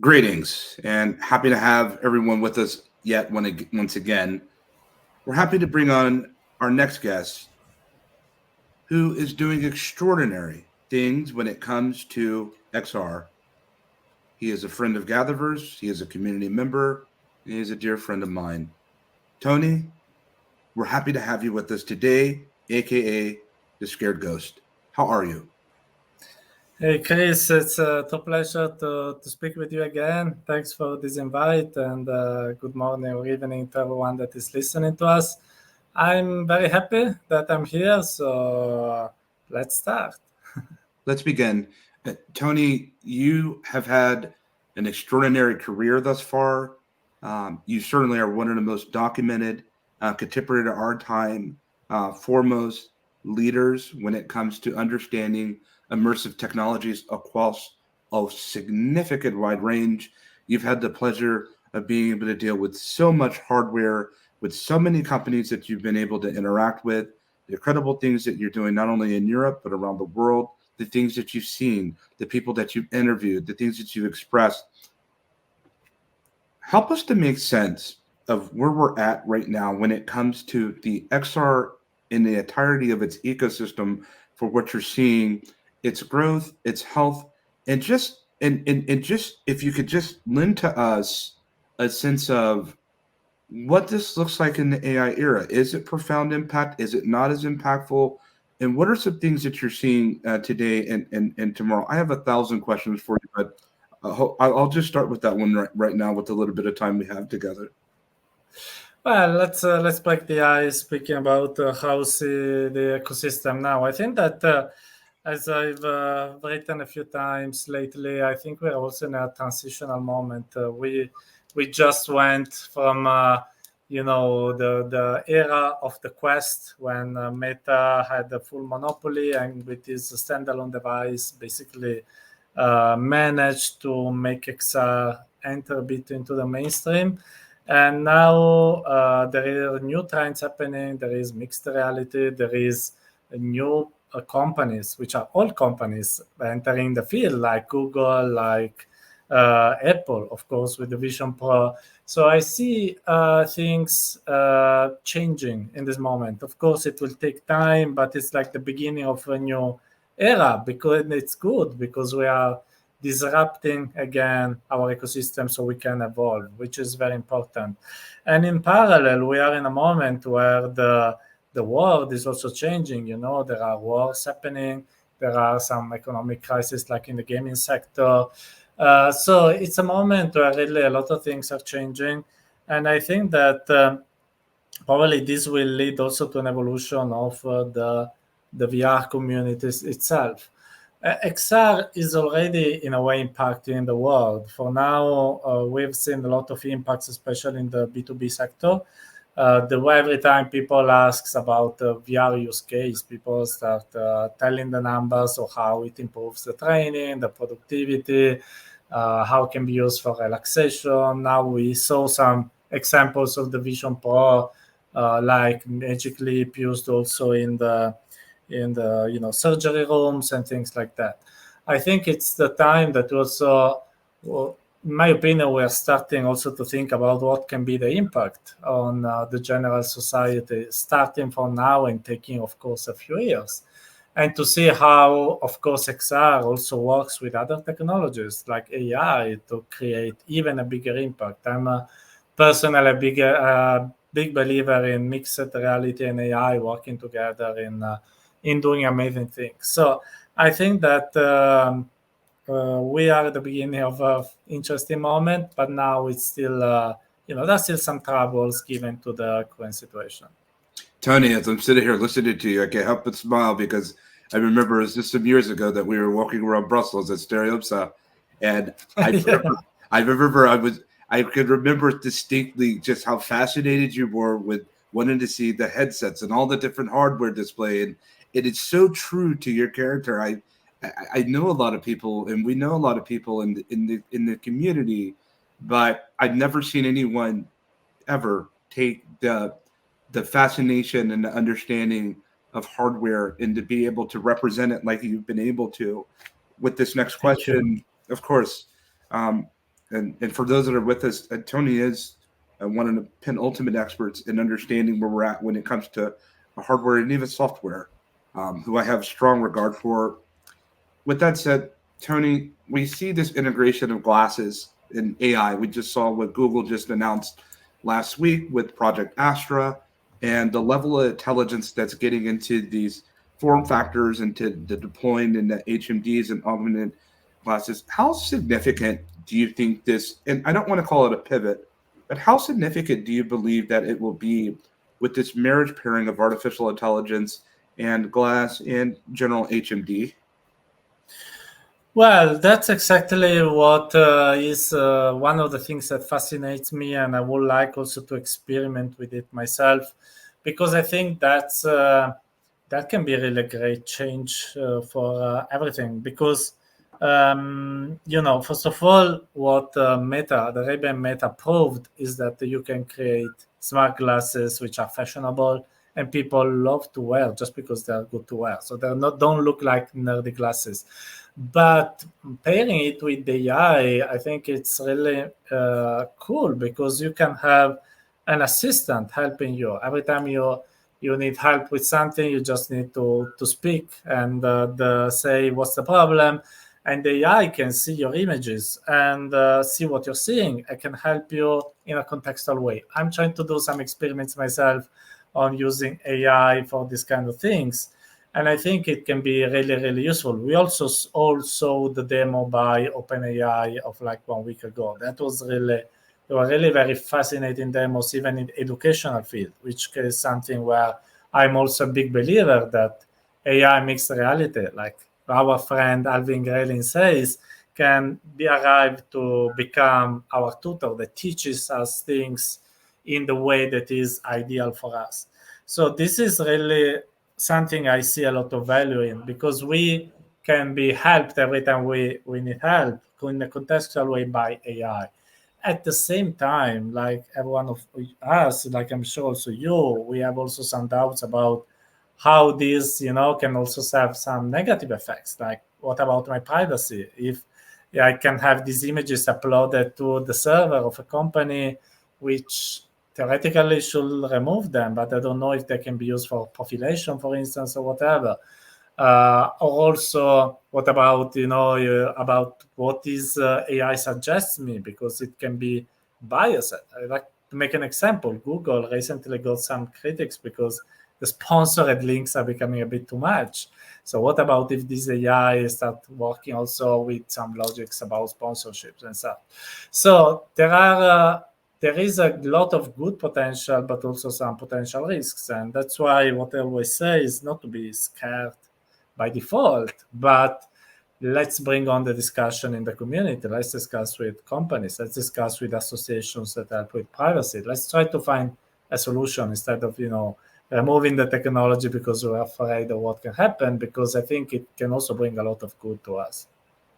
Greetings and happy to have everyone with us once again. We're happy to bring on our next guest who is doing extraordinary things when it comes to XR. He is a friend of GatherVerse, he is a community member, and he is a dear friend of mine. Tony, we're happy to have you with us today, aka the Scared Ghost. How are you? Hey Chris, it's a pleasure to speak with you again. Thanks for this invite and good morning or evening to everyone that is listening to us. I'm very happy that I'm here, so let's start. Let's begin. Tony, you have had an extraordinary career thus far. You certainly are one of the most documented, contemporary to our time, foremost leaders when it comes to understanding immersive technologies across a significant wide range. You've had the pleasure of being able to deal with so much hardware, with so many companies that you've been able to interact with, the incredible things that you're doing, not only in Europe, but around the world, the things that you've seen, the people that you've interviewed, the things that you've expressed. Help us to make sense of where we're at right now when it comes to the XR in the entirety of its ecosystem for what you're seeing, its growth, its health, and just if you could just lend to us a sense of what this looks like in the AI era. Is it profound impact? Is it not as impactful? And what are some things that you're seeing today and tomorrow? I have 1,000 questions for you, but I'll just start with that one right now with the little bit of time we have together. Well, let's break the ice. Speaking about how see the ecosystem now, I think that as I've written a few times lately, I think we're also in a transitional moment. We just went from the era of the Quest when Meta had the full monopoly and with his standalone device basically managed to make XR enter a bit into the mainstream. And now there are new trends happening. There is mixed reality. There is a new companies, which are all companies entering the field, like Google, like Apple, of course, with the Vision Pro. So I see things changing in this moment. Of course, it will take time, but it's like the beginning of a new era because it's good because we are disrupting again our ecosystem so we can evolve, which is very important. And in parallel, we are in a moment where the world is also changing. There are wars happening. There are some economic crises like in the gaming sector. So it's a moment where really a lot of things are changing. And I think that probably this will lead also to an evolution of the VR communities itself. XR is already in a way impacting the world. For now, we've seen a lot of impacts, especially in the B2B sector. The way every time people ask about the VR use case, people start telling the numbers of how it improves the training, the productivity, how it can be used for relaxation. Now we saw some examples of the Vision Pro, like Magic Leap used also in the surgery rooms and things like that. I think it's the time that also, well, in my opinion, we are starting also to think about what can be the impact on the general society, starting from now and taking, of course, a few years. And to see how, of course, XR also works with other technologies like AI to create even a bigger impact. I'm personally a big believer in mixed reality and AI working together in doing amazing things. So I think that we are at the beginning of an interesting moment, but now it's still, there's still some troubles given to the current situation. Tony, as I'm sitting here listening to you, I can't help but smile because I remember it was just some years ago that we were walking around Brussels at Stereopsa, and I could remember distinctly just how fascinated you were with wanting to see the headsets and all the different hardware display, and it is so true to your character. I know a lot of people, and we know a lot of people in the community, but I've never seen anyone ever take the fascination and the understanding of hardware and to be able to represent it like you've been able to. With this next Thank you. question, of course, um, and for those that are with us, Tony is one of the penultimate experts in understanding where we're at when it comes to hardware and even software, who I have strong regard for. With that said, Tony, we see this integration of glasses in AI. We just saw what Google just announced last week with Project Astra, and the level of intelligence that's getting into these form factors and to the deploying in the HMDs and augmented glasses. How significant do you think this, and I don't want to call it a pivot, but how significant do you believe that it will be with this marriage pairing of artificial intelligence and glass and general HMD? Well, that's exactly what is one of the things that fascinates me, and I would like also to experiment with it myself, because I think that can be a really great change for everything. Because first of all, what the Ray-Ban Meta proved is that you can create smart glasses which are fashionable and people love to wear just because they are good to wear. So don't look like nerdy glasses. But pairing it with the AI, I think it's really cool, because you can have an assistant helping you every time you need help with something. You just need to speak and say what's the problem, and the AI can see your images and see what you're seeing. I can help you in a contextual way. I'm trying to do some experiments myself on using AI for these kind of things, and I think it can be really, really useful. We also all saw the demo by OpenAI of like 1 week ago. That was really, they were really very fascinating demos, even in educational field, which is something where I'm also a big believer that AI mixed reality, like our friend Alvin Grayling says, can be arrived to become our tutor that teaches us things in the way that is ideal for us. So this is really something I see a lot of value in, because we can be helped every time we need help in a contextual way by AI. At the same time, like every one of us, like I'm sure also you, we have also some doubts about how this, can also have some negative effects. Like, what about my privacy? If I can have these images uploaded to the server of a company, which theoretically should remove them, but I don't know if they can be used for population, for instance, or whatever. Or also, what about about what is AI suggests me, because it can be biased. I like to make an example. Google recently got some critics because the sponsored links are becoming a bit too much. So what about if this AI start working also with some logics about sponsorships and stuff? So there is a lot of good potential, but also some potential risks, and that's why what I always say is not to be scared by default, but let's bring on the discussion in the community. Let's discuss with companies. Let's discuss with associations that help with privacy. Let's try to find a solution instead of removing the technology because we're afraid of what can happen. Because I think it can also bring a lot of good to us.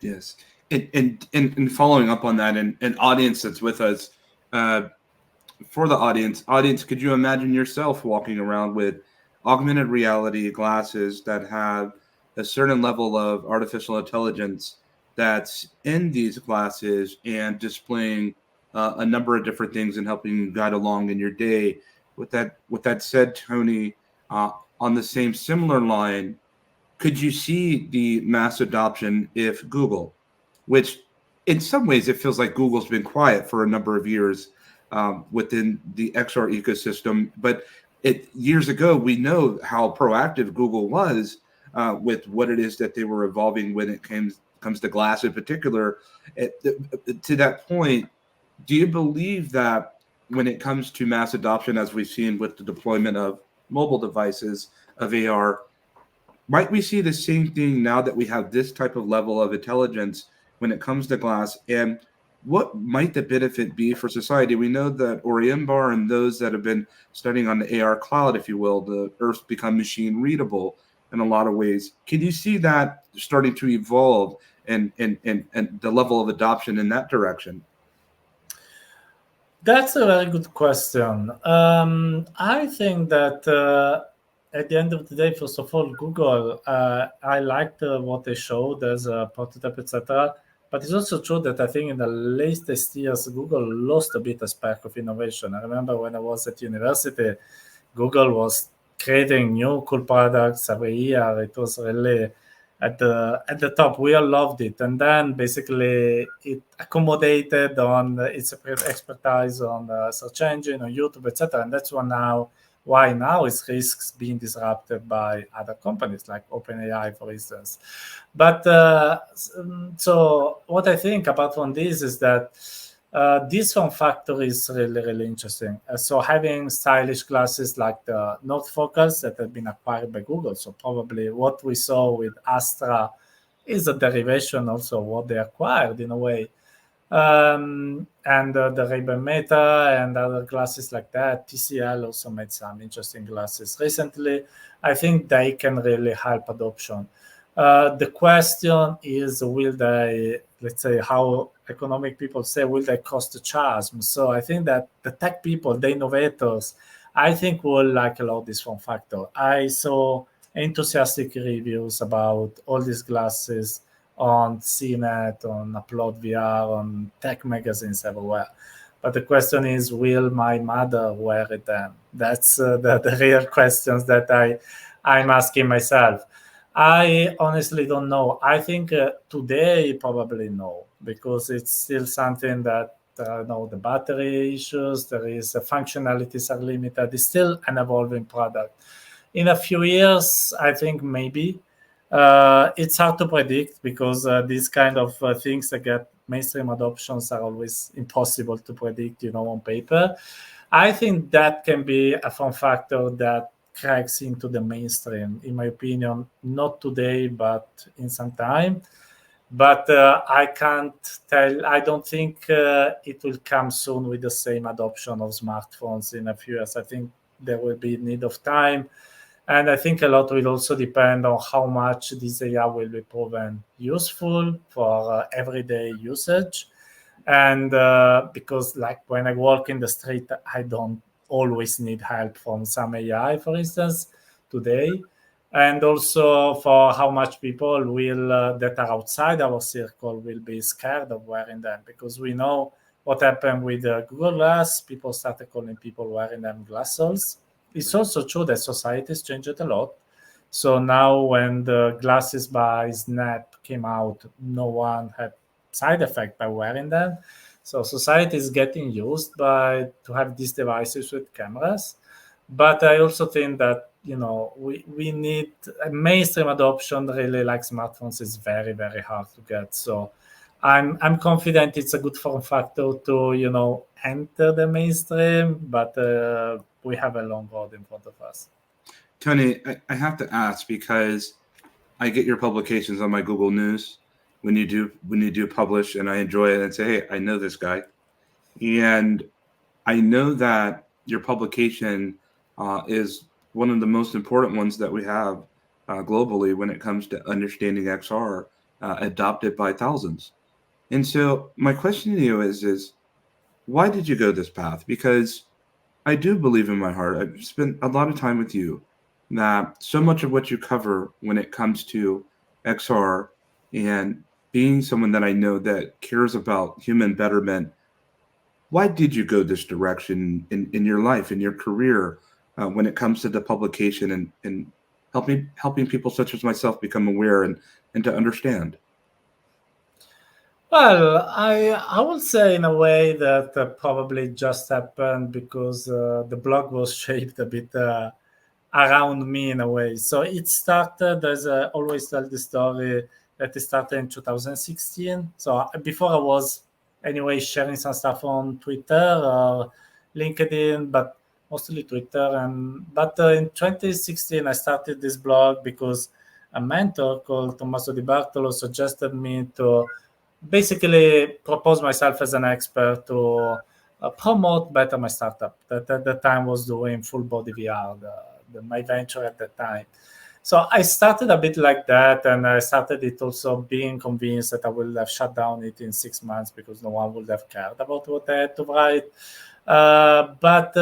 Yes, and following up on that, and an audience that's with us, for the audience, could you imagine yourself walking around with augmented reality glasses that have a certain level of artificial intelligence that's in these glasses and displaying a number of different things and helping you guide along in your day? With that said, Tony, on the same similar line, could you see the mass adoption if Google, which in some ways it feels like Google's been quiet for a number of years within the XR ecosystem, but years ago we know how proactive Google was with what it is that they were evolving when it comes to glass in particular. To that point, do you believe that when it comes to mass adoption, as we've seen with the deployment of mobile devices of AR, might we see the same thing now that we have this type of level of intelligence when it comes to glass? And what might the benefit be for society? We know that Orienbar and those that have been studying on the AR cloud, if you will, the Earth become machine readable in a lot of ways. Can you see that starting to evolve and the level of adoption in that direction? That's a very good question. I think that at the end of the day, first of all, Google, I liked what they showed as a prototype, etc. But it's also true that I think in the latest years, Google lost a bit of spark of innovation. I remember when I was at university, Google was creating new cool products every year. It was really at the top. We all loved it, and then basically it accommodated on its expertise on search engine, on YouTube, etc. And that's why now it risks being disrupted by other companies like OpenAI, for instance. But so what I think apart from this is that this form factor is really, really interesting. So having stylish glasses like the North Focus that have been acquired by Google. So probably what we saw with Astra is a derivation also of what they acquired in a way. And the Ray-Ban Meta and other glasses like that. TCL also made some interesting glasses recently. I think they can really help adoption. The question is, will they, let's say, how economic people say, will they cross the chasm? So I think that the tech people, the innovators, I think will like a lot this form factor. I saw enthusiastic reviews about all these glasses on CNET, on Upload VR, on tech magazines everywhere. But the question is, will my mother wear it then? That's the real questions that I'm asking myself. I honestly don't know. I think today probably no, because it's still something that no, the battery issues, there is functionalities are limited. It's still an evolving product. In a few years, I think maybe it's hard to predict because these kind of things that get mainstream adoptions are always impossible to predict, on paper. I think that can be a fun factor that cracks into the mainstream, in my opinion, not today, but in some time. But I can't tell, I don't think it will come soon with the same adoption of smartphones in a few years. I think there will be need of time. And I think a lot will also depend on how much this AI will be proven useful for everyday usage. And because, like, when I walk in the street, I don't always need help from some AI, for instance, today. And also for how much people will that are outside our circle will be scared of wearing them, because we know what happened with Google Glass. People started calling people wearing them glassholes. It's also true that society has changed a lot. So now, when the glasses by Snap came out, no one had side effect by wearing them. So society is getting used by to have these devices with cameras. But I also think that we need a mainstream adoption. Really, like smartphones, is very, very hard to get. So I'm confident it's a good form factor to enter the mainstream, but we have a long road in front of us. Tony, I have to ask because I get your publications on my Google News when you do publish, and I enjoy it and say, hey, I know this guy, and I know that your publication is one of the most important ones that we have globally when it comes to understanding XR, adopted by thousands. And so my question to you is why did you go this path? Because I do believe in my heart, I've spent a lot of time with you, that so much of what you cover when it comes to XR and being someone that I know that cares about human betterment, why did you go this direction in your life, in your career, when it comes to the publication and helping people such as myself become aware and to understand? Well, I would say in a way that probably just happened because the blog was shaped a bit around me in a way. So it started, as I always tell the story, that it started in 2016. So before I was anyway sharing some stuff on Twitter or LinkedIn, but mostly Twitter. But in 2016, I started this blog because a mentor called Tommaso Di Bartolo suggested me to basically propose myself as an expert to promote better my startup that at the time was doing full body VR, my venture at the time. So I started a bit like that, and I started it also being convinced that I will have shut down it in 6 months because no one would have cared about what I had to write. But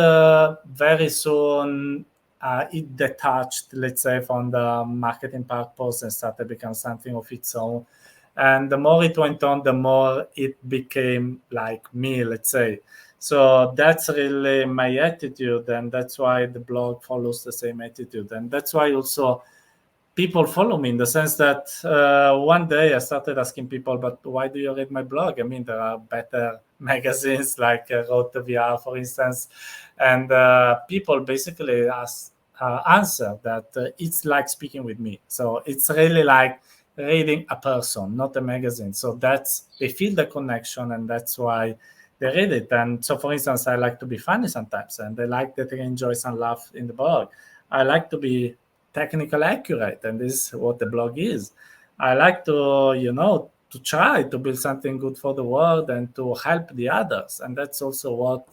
very soon it detached, let's say, from the marketing purpose and started to become something of its own. And the more it went on, the more it became like me, let's say. So that's really my attitude, and that's why the blog follows the same attitude. And that's why also people follow me, in the sense that one day I started asking people, but why do you read my blog? I mean, there are better magazines like Road to VR, for instance. And people basically answer that it's like speaking with me. So it's really like reading a person, not a magazine. So they feel the connection, and that's why they read it. And so, for instance, I like to be funny sometimes, and they like that they enjoy some laugh in the blog. I like to be technically accurate, and this is what the blog is. I like to try to build something good for the world and to help the others, and that's also what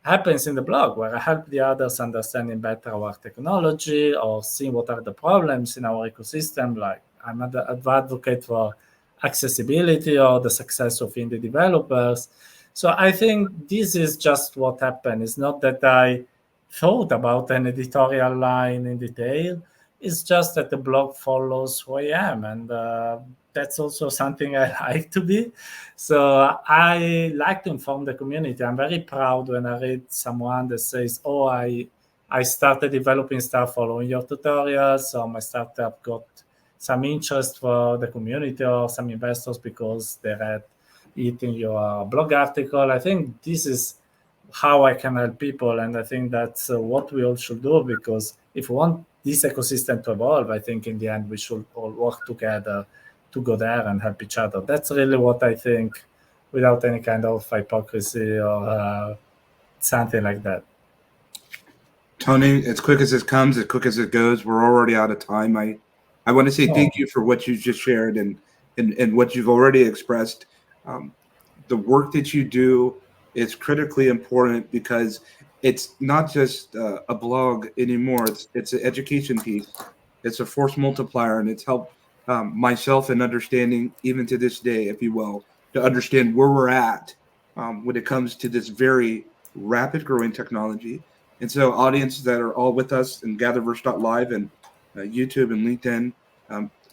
happens in the blog, where I help the others understanding better our technology or seeing what are the problems in our ecosystem. Like, I'm an advocate for accessibility or the success of indie developers. So I think this is just what happened. It's not that I thought about an editorial line in detail. It's just that the blog follows who I am, and that's also something I like to be. So I like to inform the community. I'm very proud when I read someone that says, "Oh, I started developing stuff following your tutorials, or my startup got some interest for the community or some investors because they read it in your blog article." I think this is how I can help people, and I think that's what we all should do, because if we want this ecosystem to evolve, I think in the end we should all work together to go there and help each other. That's really what I think, without any kind of hypocrisy or something like that. Tony, as quick as it comes, as quick as it goes, we're already out of time. I want to say thank you for what you just shared and what you've already expressed. The work that you do is critically important, because it's not just a blog anymore. It's an education piece. It's a force multiplier, and it's helped myself in understanding, even to this day, if you will, to understand where we're at when it comes to this very rapid growing technology. And so, audiences that are all with us in GatherVerse.live and YouTube and LinkedIn,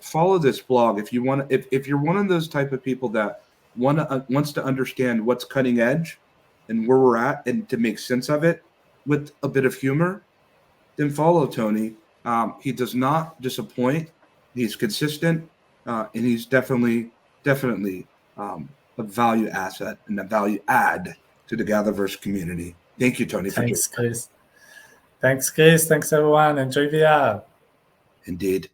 follow this blog if you want. If you're one of those type of people that wants to understand what's cutting edge and where we're at, and to make sense of it with a bit of humor, then follow Tony. He does not disappoint. He's consistent, and he's definitely a value asset and a value add to the GatherVerse community. Thank you, Tony. Thanks, Chris. Thanks, Chris. Thanks, everyone. Enjoy VR. Indeed.